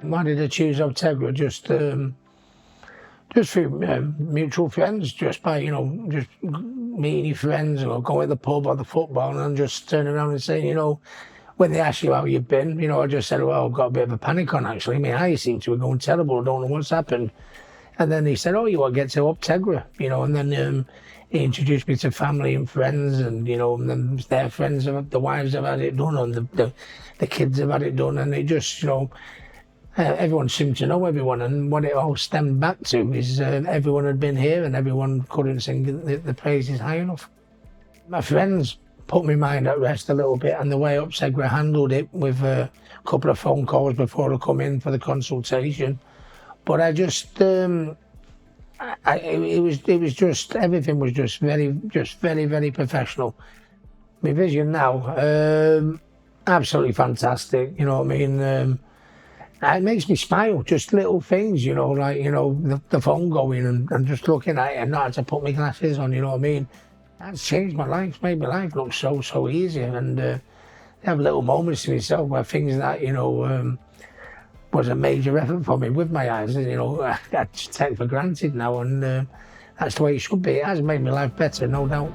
Why did I choose Optegra? Just through mutual friends, just by, just meeting your friends or going to the pub or the football and just turning around and saying, when they ask you how you've been, I just said, well, I've got a bit of a panic on actually. My eyes seem to be going terrible. I don't know what's happened. And then he said, oh, you want to get to Optegra, and then he introduced me to family and friends and, and then their friends, the wives have had it done and the kids have had it done. And it just, everyone seemed to know everyone, and what it all stemmed back to is everyone had been here and everyone couldn't sing the praises high enough. My friends put my mind at rest a little bit, and the way Optegra handled it with a couple of phone calls before I come in for the consultation. But I just, it was just, everything was just very, very professional. My vision now, absolutely fantastic, you know what I mean? It makes me smile, just little things, like, the phone going and just looking at it and not having to put my glasses on, you know what I mean? That's changed my life, made my life look so easy. And I have little moments to myself where things that, was a major effort for me with my eyes, I just take for granted now, and that's the way it should be. It has made my life better, no doubt.